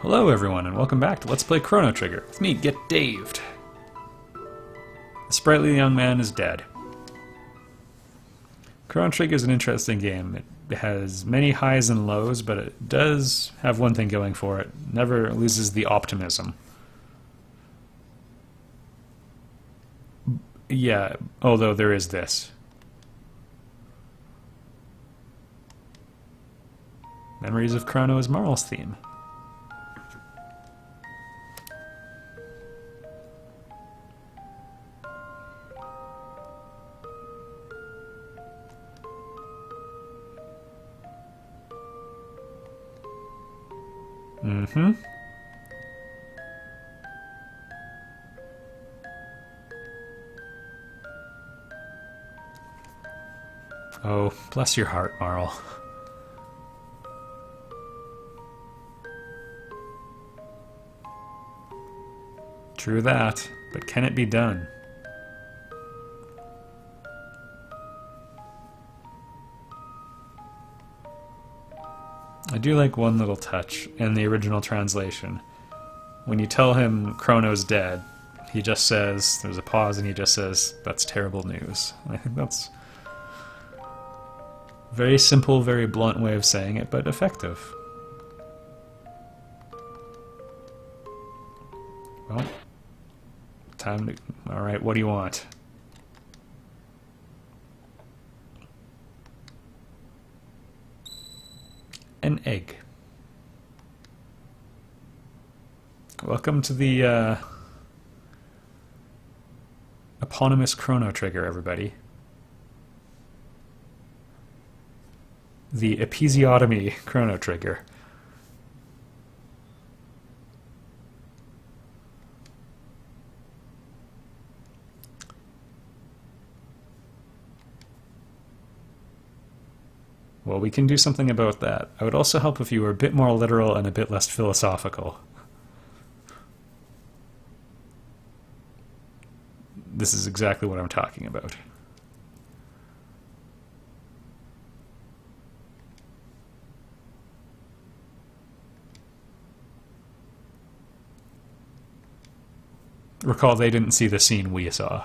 Hello everyone and welcome back to Let's Play Chrono Trigger. With me, Get Daved. The sprightly young man is dead. Chrono Trigger is an interesting game. It has many highs and lows, but it does have one thing going for it. Never loses the optimism. Yeah, although there is this. Memories of Chrono is Marl's theme. Mm-hmm. Oh, bless your heart, Marl. True that, but can it be done? I do like one little touch in the original translation. When you tell him Chrono's dead, he just says, there's a pause and he just says, that's terrible news. I think that's a very simple, very blunt way of saying it, but effective. Well, time to... Alright, what do you want? An egg. Welcome to the eponymous Chrono Trigger, everybody. The episiotomy Chrono Trigger. Well, we can do something about that. I would also help if you were a bit more literal and a bit less philosophical. This is exactly what I'm talking about. Recall, they didn't see the scene we saw.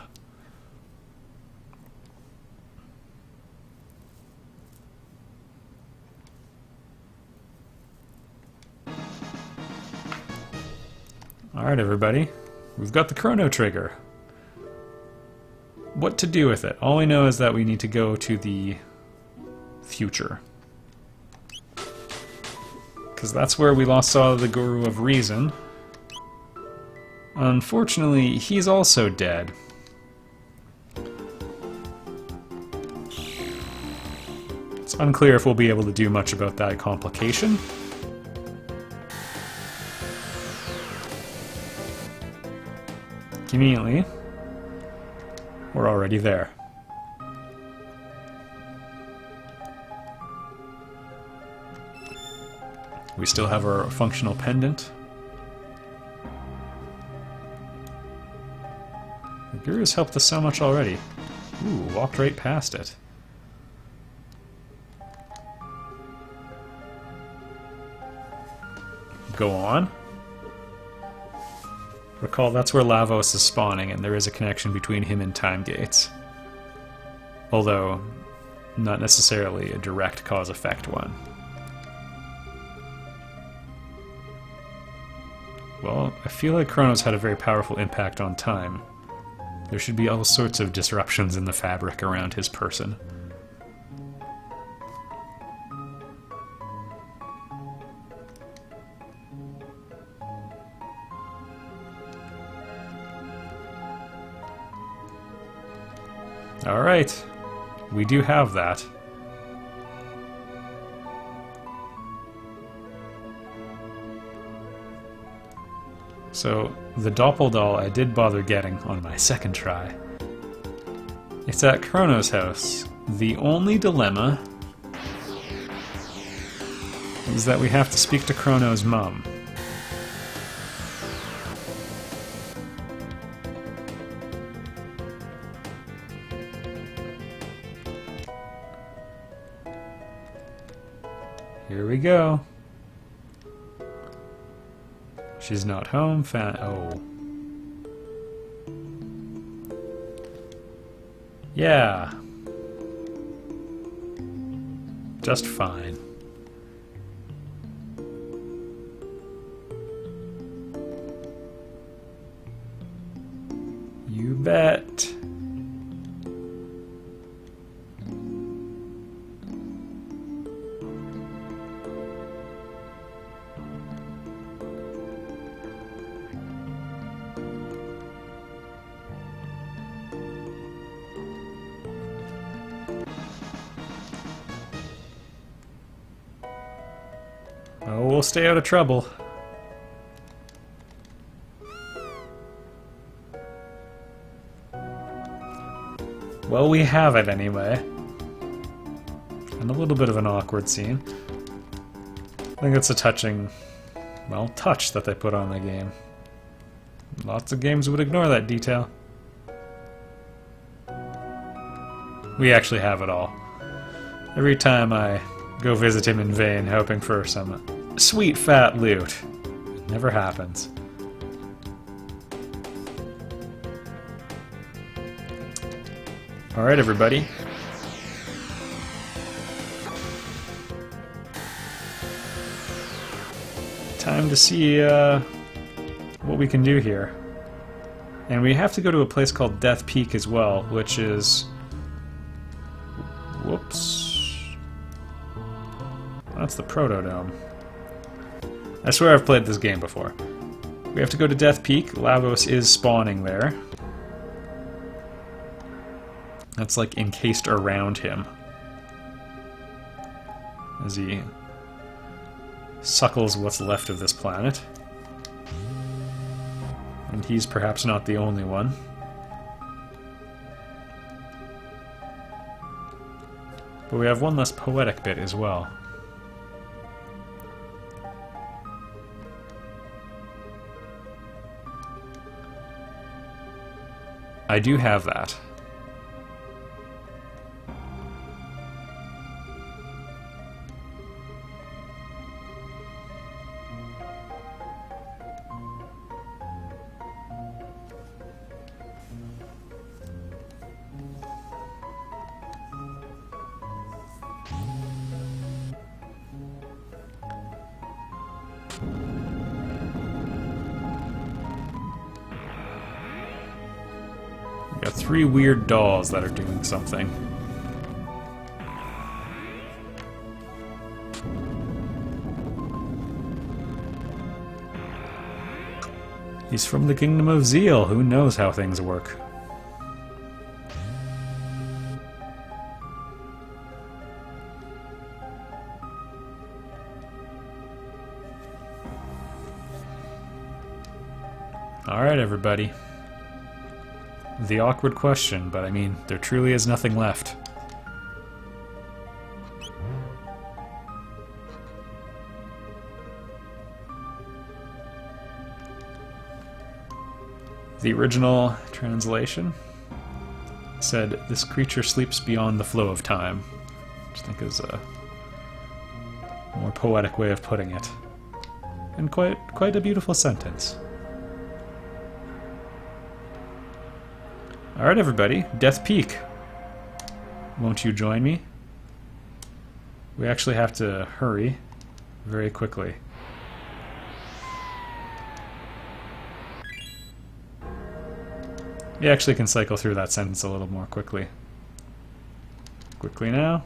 Alright everybody, we've got the Chrono Trigger. What to do with it? All we know is that we need to go to the future. Because that's where we last saw the Guru of Reason. Unfortunately, he's also dead. It's unclear if we'll be able to do much about that complication. Conveniently, we're already there. We still have our functional pendant. The Guru's helped us so much already. Ooh, walked right past it. Go on. Recall, that's where Lavos is spawning, and there is a connection between him and time gates. Although, not necessarily a direct cause-effect one. Well, I feel like Chrono's had a very powerful impact on time. There should be all sorts of disruptions in the fabric around his person. Alright, we do have that. So, the Doppeldoll I did bother getting on my second try. It's at Chrono's house. The only dilemma is that we have to speak to Chrono's mum. Here we go. She's not home. Oh. Yeah. Just fine. You bet. Oh, we'll stay out of trouble. Well, we have it anyway. And a little bit of an awkward scene. I think it's a touching, well, touch that they put on the game. Lots of games would ignore that detail. We actually have it all. Every time I go visit him in vain, hoping for some sweet fat loot, it never happens. Alright, everybody. Time to see what we can do here. And we have to go to a place called Death Peak as well, which is... Whoops. That's the Protodome. I swear I've played this game before. We have to go to Death Peak. Lavos is spawning there. That's like encased around him as he suckles what's left of this planet. And he's perhaps not the only one. But we have one less poetic bit as well. I do have that. We got 3 weird dolls that are doing something. He's from the Kingdom of Zeal. Who knows how things work? Alright, everybody. The awkward question, but I mean, there truly is nothing left. The original translation said, "This creature sleeps beyond the flow of time," which I think is a more poetic way of putting it. And quite a beautiful sentence. Alright, everybody, Death Peak. Won't you join me? We actually have to hurry very quickly. You actually can cycle through that sentence a little more quickly. Quickly now.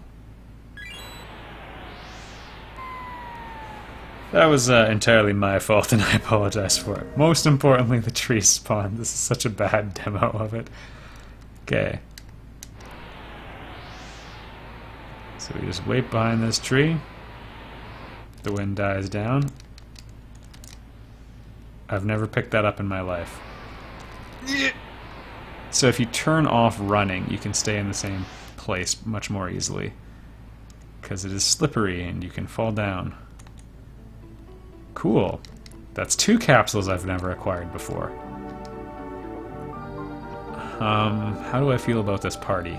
That was entirely my fault, and I apologize for it. Most importantly, the tree spawn. This is such a bad demo of it. Okay. So we just wait behind this tree. The wind dies down. I've never picked that up in my life. So if you turn off running, you can stay in the same place much more easily. Because it is slippery and you can fall down. Cool. That's 2 capsules I've never acquired before. How do I feel about this party?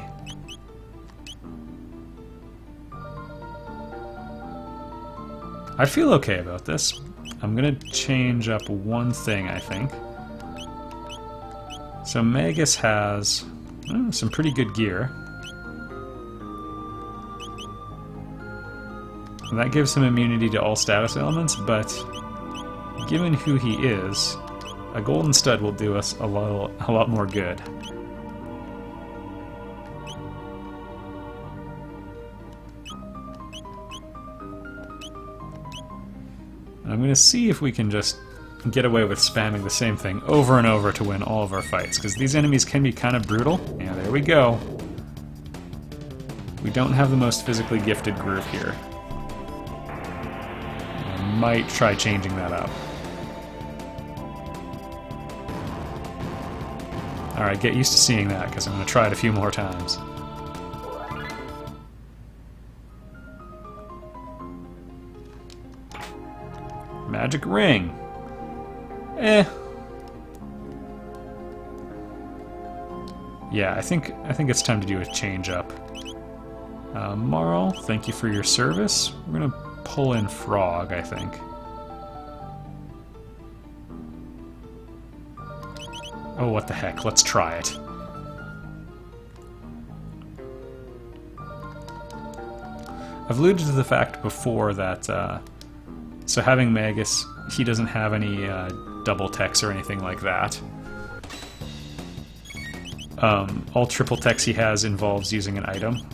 I feel okay about this. I'm gonna change up one thing, I think. So Magus has some pretty good gear. And that gives him immunity to all status elements, but given who he is, a golden stud will do us a lot more good. I'm going to see if we can just get away with spamming the same thing over and over to win all of our fights, because these enemies can be kind of brutal. Yeah, there we go. We don't have the most physically gifted group here. I might try changing that up. Alright, get used to seeing that, because I'm going to try it a few more times. Magic ring. Yeah, I think it's time to do a change up. Marl, thank you for your service. We're gonna pull in Frog, I think. Oh, what the heck? Let's try it. I've alluded to the fact before that. So having Magus, he doesn't have any double techs or anything like that. All triple techs he has involves using an item.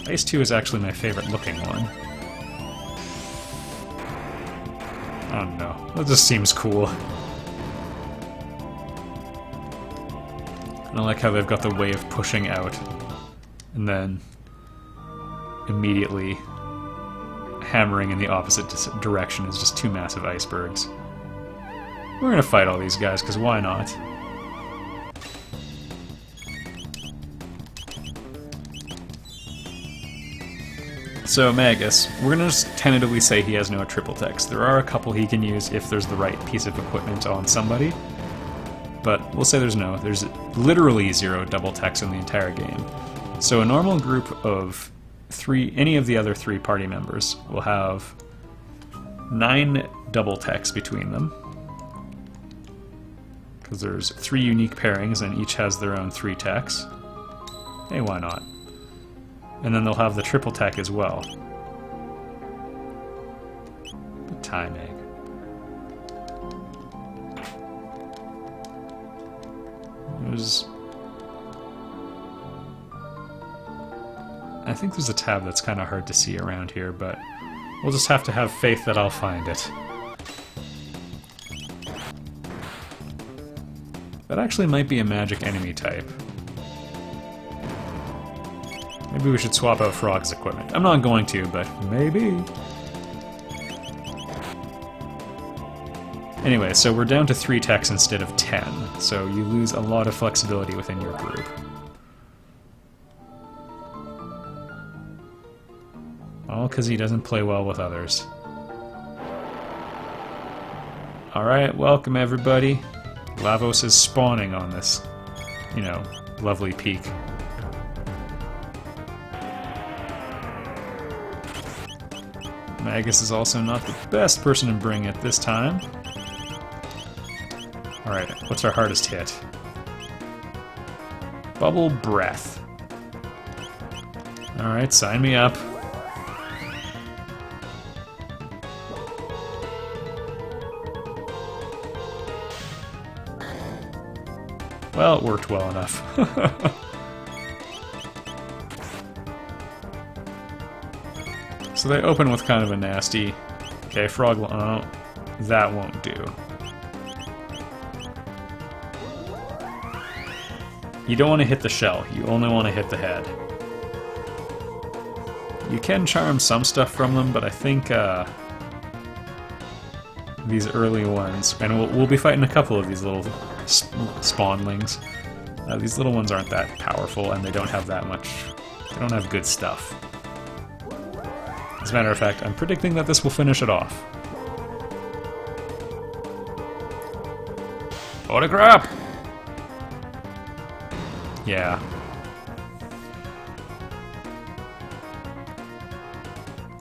Ice 2 is actually my favorite looking one. Oh no, that just seems cool. And I like how they've got the way of pushing out, and then immediately hammering in the opposite direction is just two massive icebergs. We're gonna fight all these guys, because why not? So Magus, we're gonna just tentatively say he has no triple techs. There are a couple he can use if there's the right piece of equipment on somebody, but we'll say there's literally 0 double techs in the entire game. So a normal group of any of the other 3 party members will have 9 double techs between them, because there's 3 unique pairings and each has their own 3 techs. Hey, why not? And then they'll have the triple tech as well. The time egg. I think there's a tab that's kind of hard to see around here, but we'll just have to have faith that I'll find it. That actually might be a magic enemy type. Maybe we should swap out Frog's equipment. I'm not going to, but maybe. Anyway, so we're down to 3 techs instead of 10, so you lose a lot of flexibility within your group. All because he doesn't play well with others. Alright, welcome everybody. Lavos is spawning on this, lovely peak. Magus is also not the best person to bring at this time. Alright, what's our hardest hit? Bubble Breath. Alright, sign me up. Well, it worked well enough. So they open with kind of a nasty... Okay, Frog... Oh, that won't do. You don't want to hit the shell, you only want to hit the head. You can charm some stuff from them, but I think these early ones... And we'll be fighting a couple of these little spawnlings. These little ones aren't that powerful, and they don't have that much... They don't have good stuff. As a matter of fact, I'm predicting that this will finish it off. Holy crap! Yeah.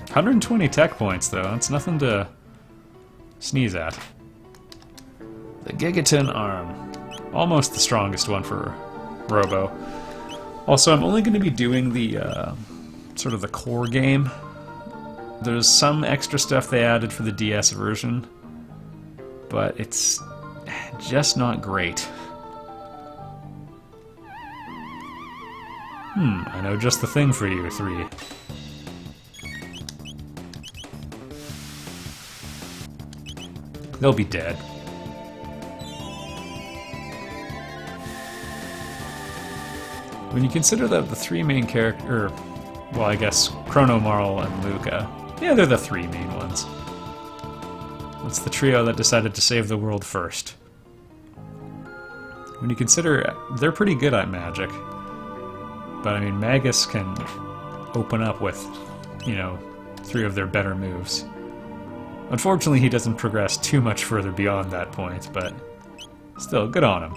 $120 tech points, though. That's nothing to sneeze at. The Gigaton Arm. Almost the strongest one for Robo. Also, I'm only going to be doing the sort of the core game. There's some extra stuff they added for the DS version, but it's just not great. I know just the thing for you, 3. They'll be dead. When you consider that the 3 main characters, well, I guess Chrono, Marl, and Luca, yeah, they're the 3 main ones. That's the trio that decided to save the world first. When you consider they're pretty good at magic, but I mean, Magus can open up with, you know, 3 of their better moves. Unfortunately, he doesn't progress too much further beyond that point, but still, good on him.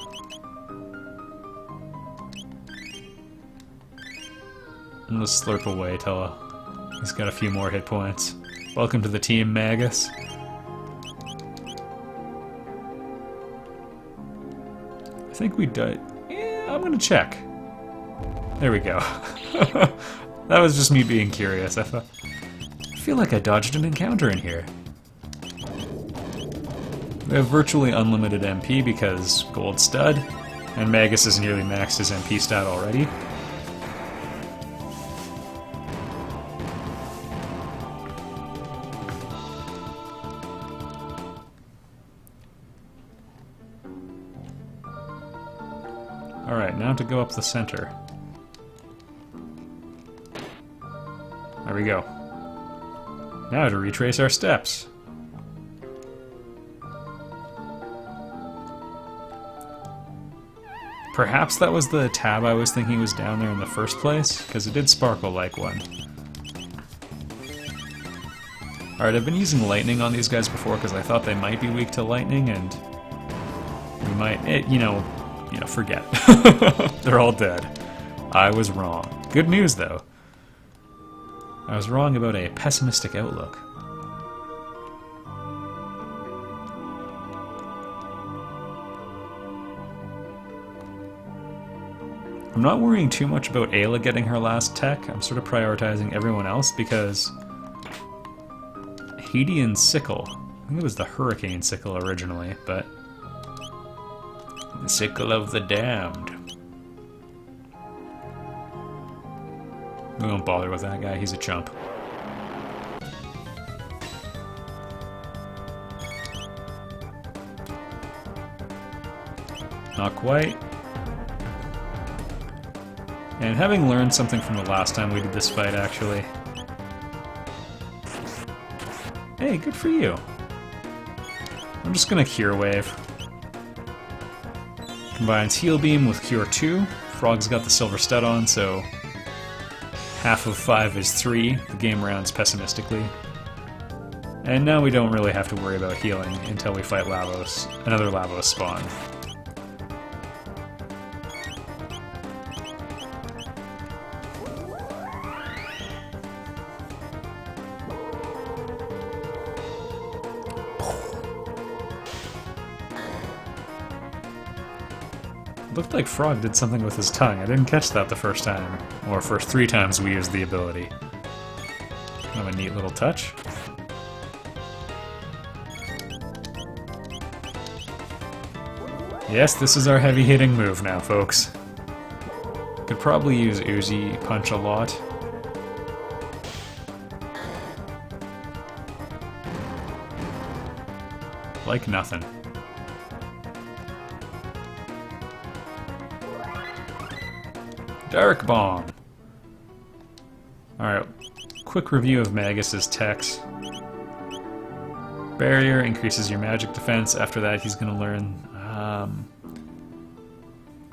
I'm gonna slurp away till he's got a few more hit points. Welcome to the team, Magus. I think we died. Yeah, I'm gonna check. There we go. That was just me being curious. I feel like I dodged an encounter in here. We have virtually unlimited MP because Gold Stud, and Magus has nearly maxed his MP stat already. Alright, now to go up the center. There we go. Now to retrace our steps. Perhaps that was the tab I was thinking was down there in the first place, because it did sparkle like one. Alright, I've been using lightning on these guys before because I thought they might be weak to lightning, and we might, forget. They're all dead. I was wrong. Good news, though. I was wrong about a pessimistic outlook. I'm not worrying too much about Ayla getting her last tech. I'm sort of prioritizing everyone else because Hadean Sickle. I think it was the Hurricane Sickle originally, but the Sickle of the Damned. We won't bother with that guy, he's a chump. Not quite. And having learned something from the last time we did this fight, actually. Hey, good for you. I'm just gonna Cure Wave. Combines Heal Beam with Cure 2. Frog's got the silver stud on, so half of 5 is 3. The game rounds pessimistically. And now we don't really have to worry about healing until we fight Lavos, another Lavos spawn. Looked like Frog did something with his tongue. I didn't catch that the first time, or first 3 times we used the ability. Kind of a neat little touch. Yes, this is our heavy-hitting move now, folks. Could probably use Uzi Punch a lot. Like nothing. Dark Bomb! Alright, quick review of Magus's techs. Barrier increases your magic defense. After that, he's going to learn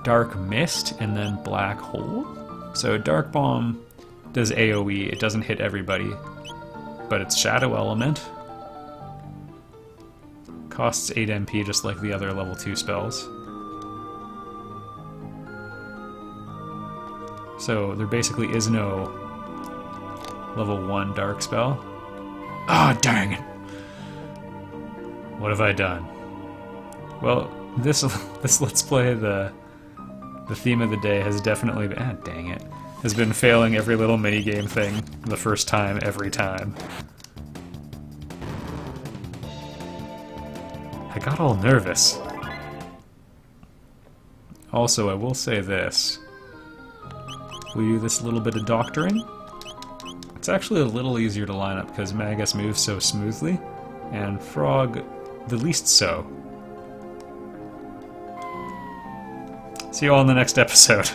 Dark Mist and then Black Hole. So Dark Bomb does AoE. It doesn't hit everybody, but it's Shadow Element. Costs 8 MP just like the other level 2 spells. So there basically is no level 1 dark spell. Ah, dang it! What have I done? Well, this Let's Play, the theme of the day has definitely been... Ah, dang it. Has been failing every little minigame thing the first time, every time. I got all nervous. Also, I will say this. We do this little bit of doctoring. It's actually a little easier to line up because Magus moves so smoothly, and Frog the least so. See you all in the next episode.